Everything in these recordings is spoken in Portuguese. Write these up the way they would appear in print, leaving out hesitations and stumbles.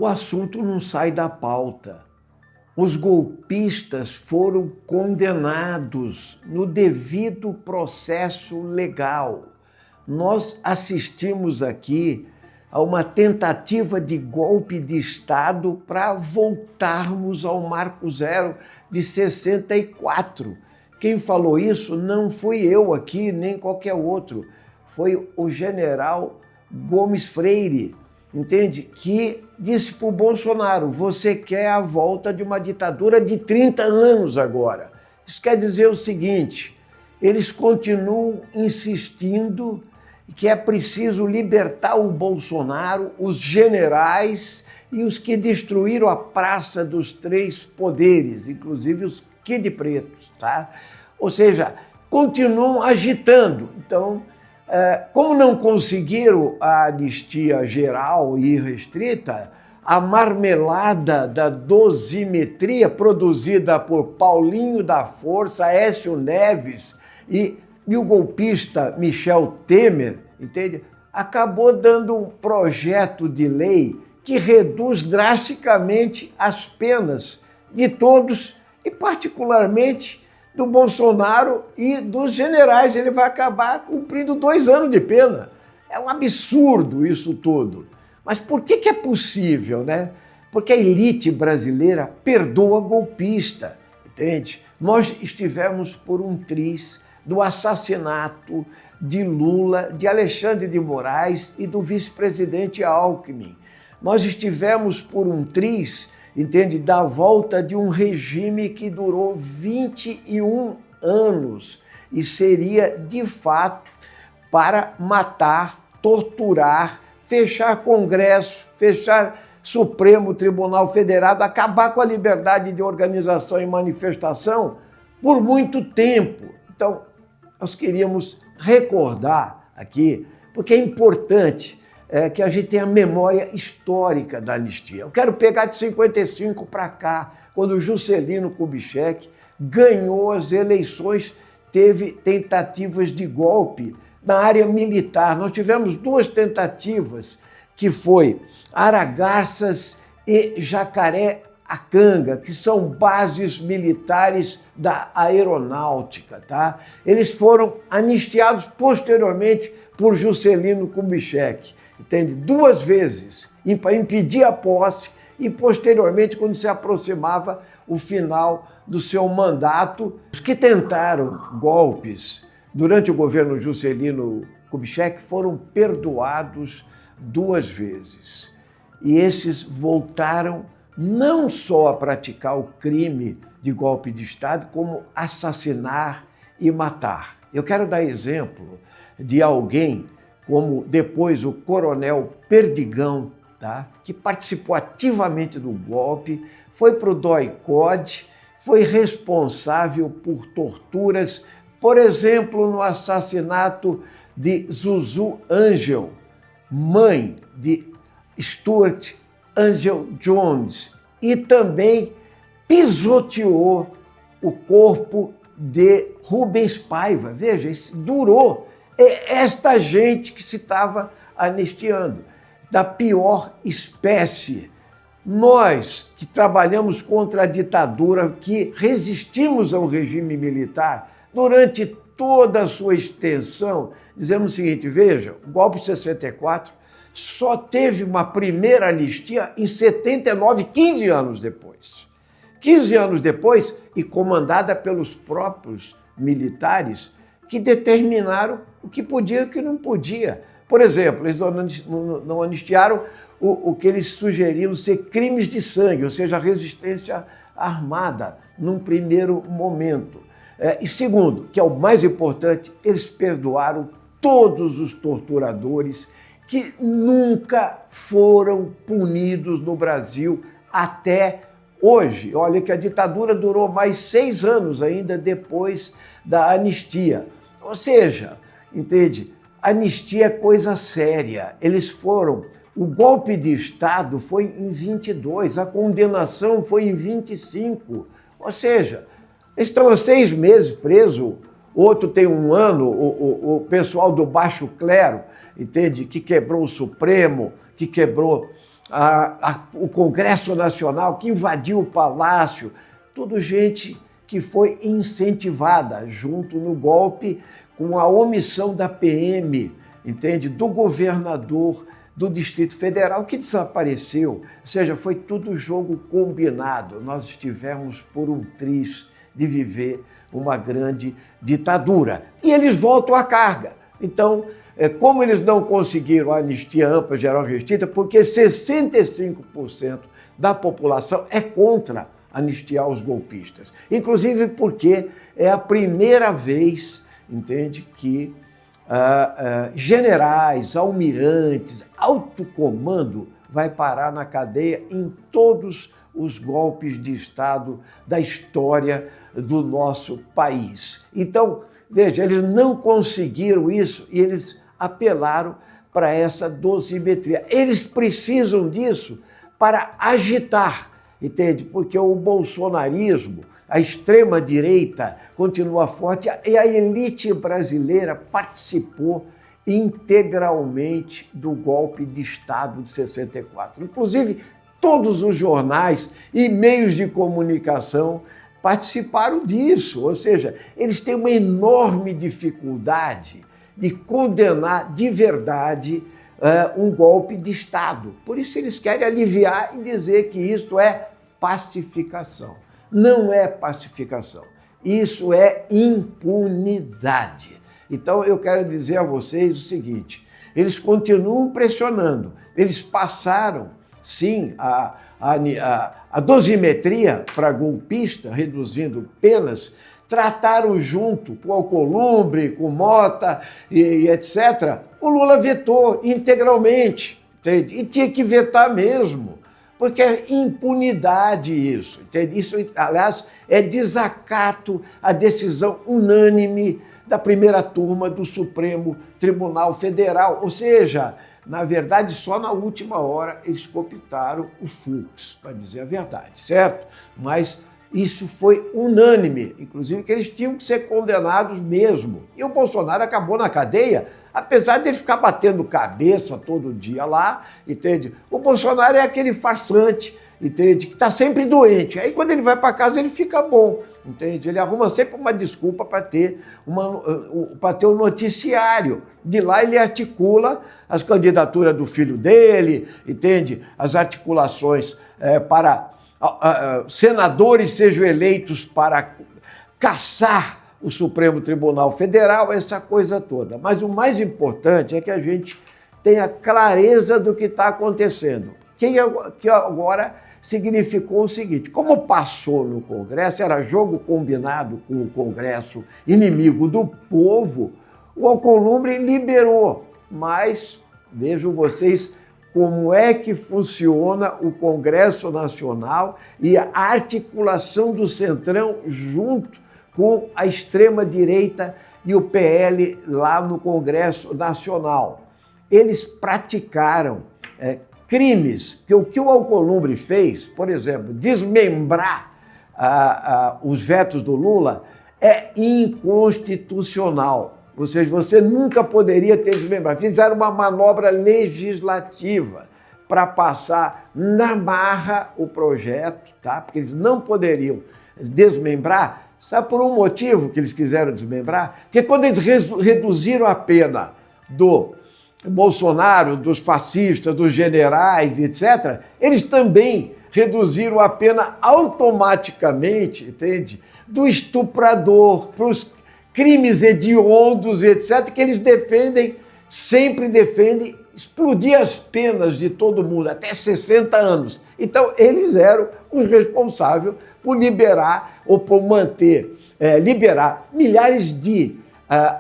o assunto não sai da pauta. Os golpistas foram condenados no devido processo legal. Nós assistimos aqui a uma tentativa de golpe de Estado para voltarmos ao Marco Zero de 64. Quem falou isso não fui eu aqui, nem qualquer outro. Foi o general Gomes Freire, entende? Que disse para o Bolsonaro: você quer a volta de uma ditadura de 30 anos agora. Isso quer dizer o seguinte: eles continuam insistindo que é preciso libertar o Bolsonaro, os generais e os que destruíram a Praça dos Três Poderes, inclusive os Kid Pretos, tá? Ou seja, continuam agitando. Então, como não conseguiram a anistia geral e irrestrita, a marmelada da dosimetria produzida por Paulinho da Força, Aécio Neves e o golpista Michel Temer, entende? Acabou dando um projeto de lei que reduz drasticamente as penas de todos e particularmente do Bolsonaro e dos generais. Ele vai acabar cumprindo 2 anos de pena. É um absurdo isso tudo. Mas por que é possível, né? Porque a elite brasileira perdoa golpista, entende? Nós estivemos por um triz do assassinato de Lula, de Alexandre de Moraes e do vice-presidente Alckmin. Nós estivemos por um triz, entende, da volta de um regime que durou 21 anos e seria, de fato, para matar, torturar, fechar Congresso, fechar Supremo Tribunal Federal, acabar com a liberdade de organização e manifestação por muito tempo. Então, nós queríamos recordar aqui, porque é importante que a gente tenha memória histórica da anistia. Eu quero pegar de 55 para cá, quando Juscelino Kubitschek ganhou as eleições, teve tentativas de golpe na área militar. Nós tivemos 2 tentativas, que foi Aragarças e Jacareacanga, que são bases militares da aeronáutica, tá? Eles foram anistiados posteriormente por Juscelino Kubitschek, entende? 2 vezes, para impedir a posse e posteriormente, quando se aproximava o final do seu mandato. Os que tentaram golpes durante o governo Juscelino Kubitschek foram perdoados 2 vezes. E esses voltaram não só a praticar o crime de golpe de Estado, como assassinar e matar. Eu quero dar exemplo de alguém como depois o coronel Perdigão, tá? Que participou ativamente do golpe, foi para o DOI-CODE, foi responsável por torturas, por exemplo, no assassinato de Zuzu Angel, mãe de Stuart Angel Jones, e também pisoteou o corpo de Rubens Paiva. Veja, isso durou. É esta gente que se estava anistiando, da pior espécie. Nós que trabalhamos contra a ditadura, que resistimos ao regime militar durante toda a sua extensão, dizemos o seguinte: veja, o golpe de 64 só teve uma primeira anistia em 79, 15 anos depois. 15 anos depois, e comandada pelos próprios militares, que determinaram o que podia e o que não podia. Por exemplo, eles não anistiaram o que eles sugeriram ser crimes de sangue, ou seja, resistência armada, num primeiro momento. E segundo, que é o mais importante, eles perdoaram todos os torturadores que nunca foram punidos no Brasil até hoje. Olha que a ditadura durou mais 6 anos ainda depois da anistia. Ou seja, entende? Anistia é coisa séria. Eles foram... O golpe de Estado foi em 22, a condenação foi em 25. Ou seja, eles estão há 6 meses presos, outro tem 1 ano, o pessoal do baixo clero, entende? Que quebrou o Supremo, que quebrou o Congresso Nacional, que invadiu o Palácio, tudo gente que foi incentivada junto no golpe com a omissão da PM, entende? Do governador do Distrito Federal, que desapareceu. Ou seja, foi tudo jogo combinado. Nós estivemos por um triz de viver uma grande ditadura. E eles voltam à carga. Então, como eles não conseguiram a anistia ampla, geral restrita, porque 65% da população é contra anistiar os golpistas. Inclusive porque é a primeira vez, entende, que generais, almirantes, alto comando vai parar na cadeia em todos os golpes de Estado da história do nosso país. Então, veja, eles não conseguiram isso e eles apelaram para essa dosimetria. Eles precisam disso para agitar, entende? Porque o bolsonarismo, a extrema-direita continua forte e a elite brasileira participou integralmente do golpe de Estado de 64. Inclusive, todos os jornais e meios de comunicação participaram disso, ou seja, eles têm uma enorme dificuldade de condenar de verdade um golpe de Estado. Por isso eles querem aliviar e dizer que isso é pacificação. Não é pacificação, isso é impunidade. Então eu quero dizer a vocês o seguinte, eles continuam pressionando, eles passaram, sim, a dosimetria para golpista, reduzindo penas, trataram junto com Alcolumbre, com Mota e etc. O Lula vetou integralmente, entende? E tinha que vetar mesmo, porque é impunidade isso, entende? Isso, aliás, é desacato à decisão unânime da primeira turma do Supremo Tribunal Federal, ou seja, na verdade, só na última hora eles cooptaram o Fux, para dizer a verdade, certo? Mas isso foi unânime, inclusive que eles tinham que ser condenados mesmo. E o Bolsonaro acabou na cadeia, apesar de ele ficar batendo cabeça todo dia lá, entende? O Bolsonaro é aquele farsante, entende? Que está sempre doente. Aí quando ele vai para casa ele fica bom, entende? Ele arruma sempre uma desculpa para ter um noticiário. De lá ele articula as candidaturas do filho dele, entende? As articulações para senadores sejam eleitos para caçar o Supremo Tribunal Federal, essa coisa toda. Mas o mais importante é que a gente tenha clareza do que está acontecendo. Que agora significou o seguinte, como passou no Congresso, era jogo combinado com o Congresso inimigo do povo, o Alcolumbre liberou, mas vejam vocês como é que funciona o Congresso Nacional e a articulação do Centrão junto com a extrema-direita e o PL lá no Congresso Nacional. Eles praticaram crimes, que o que o Alcolumbre fez, por exemplo, desmembrar os vetos do Lula, é inconstitucional. Ou seja, você nunca poderia ter desmembrado. Fizeram uma manobra legislativa para passar na marra o projeto, tá? Porque eles não poderiam desmembrar. Sabe por um motivo que eles quiseram desmembrar? Porque quando eles reduziram a pena do Bolsonaro, dos fascistas, dos generais, etc., eles também reduziram a pena automaticamente, entende? Do estuprador para os crimes hediondos, etc., que eles sempre defendem explodir as penas de todo mundo, até 60 anos. Então, eles eram os responsáveis por liberar ou por liberar milhares de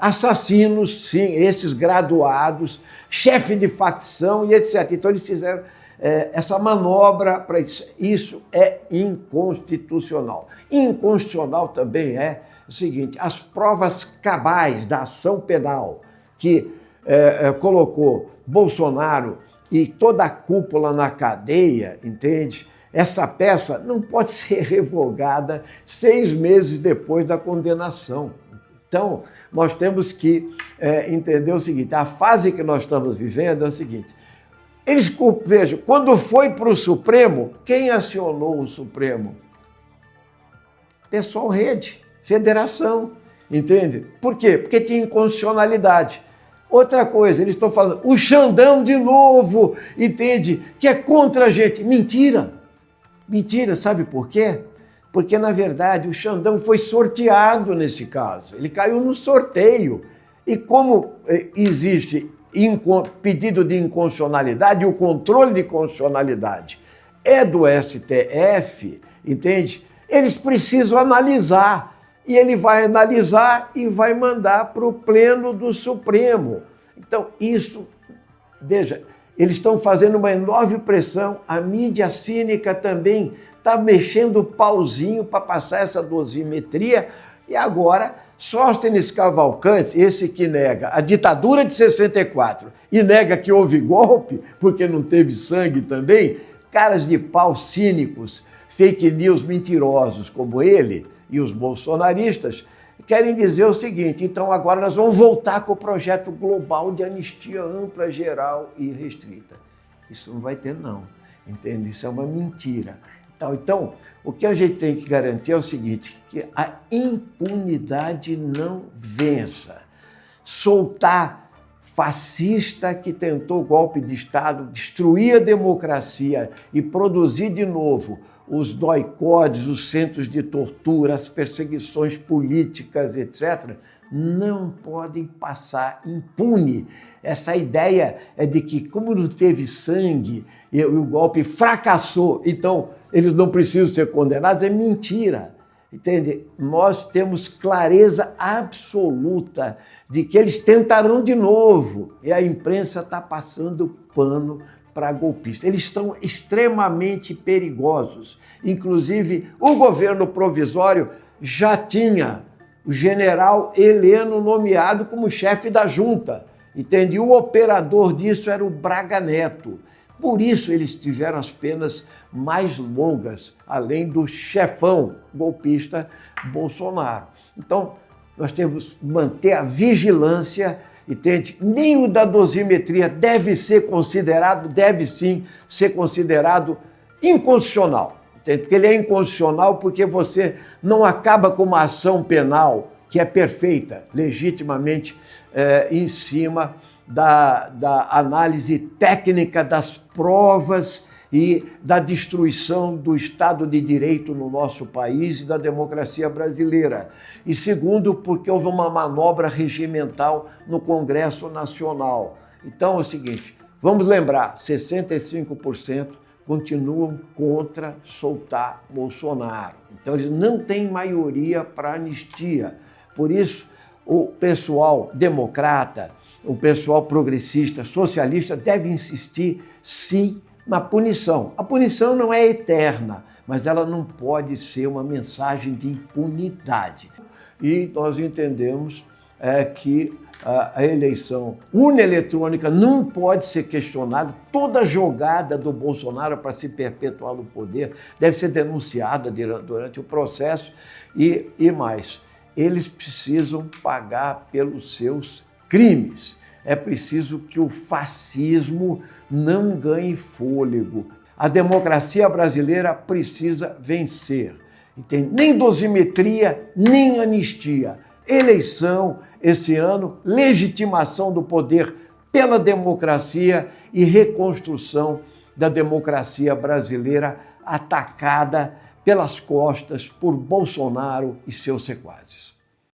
assassinos, sim, esses graduados, chefe de facção e etc. Então, eles fizeram essa manobra para isso. Isso é inconstitucional. Inconstitucional também é o seguinte, as provas cabais da ação penal que colocou Bolsonaro e toda a cúpula na cadeia, entende? Essa peça não pode ser revogada 6 meses depois da condenação. Então, nós temos que entender o seguinte, a fase que nós estamos vivendo é o seguinte, Vejam, quando foi para o Supremo, quem acionou o Supremo? Pessoal Rede, federação, entende? Por quê? Porque tinha inconstitucionalidade. Outra coisa, eles estão falando, o Xandão de novo, entende? Que é contra a gente. Mentira! Mentira, sabe por quê? Porque, na verdade, o Xandão foi sorteado nesse caso. Ele caiu no sorteio. E como existe pedido de inconstitucionalidade, e o controle de constitucionalidade é do STF, entende? Eles precisam analisar. E ele vai analisar e vai mandar para o pleno do Supremo. Então, isso, veja, eles estão fazendo uma enorme pressão, a mídia cínica também está mexendo o pauzinho para passar essa dosimetria, e agora Sóstenes Cavalcanti, esse que nega a ditadura de 64 e nega que houve golpe, porque não teve sangue também, caras de pau cínicos, fake news mentirosos como ele, e os bolsonaristas querem dizer o seguinte, então agora nós vamos voltar com o projeto global de anistia ampla, geral e restrita. Isso não vai ter não, entende? Isso é uma mentira. Então, o que a gente tem que garantir é o seguinte, que a impunidade não vença. Soltar fascista que tentou golpe de Estado, destruir a democracia e produzir de novo os doicodes, os centros de tortura, as perseguições políticas, etc., não podem passar impune. Essa ideia é de que, como não teve sangue e o golpe fracassou, então eles não precisam ser condenados, é mentira. Entende? Nós temos clareza absoluta de que eles tentarão de novo e a imprensa está passando pano para golpistas. Eles estão extremamente perigosos. Inclusive, o governo provisório já tinha o general Heleno nomeado como chefe da junta. Entende? E o operador disso era o Braga Neto. Por isso eles tiveram as penas mais longas, além do chefão golpista Bolsonaro. Então, nós temos que manter a vigilância, entende? Nem o da dosimetria deve sim ser considerado inconstitucional. Entende? Porque ele é inconstitucional porque você não acaba com uma ação penal que é perfeita, legitimamente em cima da análise técnica das provas e da destruição do Estado de Direito no nosso país e da democracia brasileira. E segundo, porque houve uma manobra regimental no Congresso Nacional. Então é o seguinte, vamos lembrar, 65% continuam contra soltar Bolsonaro. Então eles não têm maioria para anistia. Por isso, o pessoal democrata, o pessoal progressista, socialista, deve insistir, sim, na punição. A punição não é eterna, mas ela não pode ser uma mensagem de impunidade. E nós entendemos que a eleição urna-eletrônica não pode ser questionada. Toda jogada do Bolsonaro para se perpetuar no poder deve ser denunciada durante o processo e mais. Eles precisam pagar pelos seus crimes. É preciso que o fascismo não ganhe fôlego. A democracia brasileira precisa vencer. Entende? Nem dosimetria, nem anistia. Eleição esse ano, legitimação do poder pela democracia e reconstrução da democracia brasileira atacada pelas costas por Bolsonaro e seus sequazes.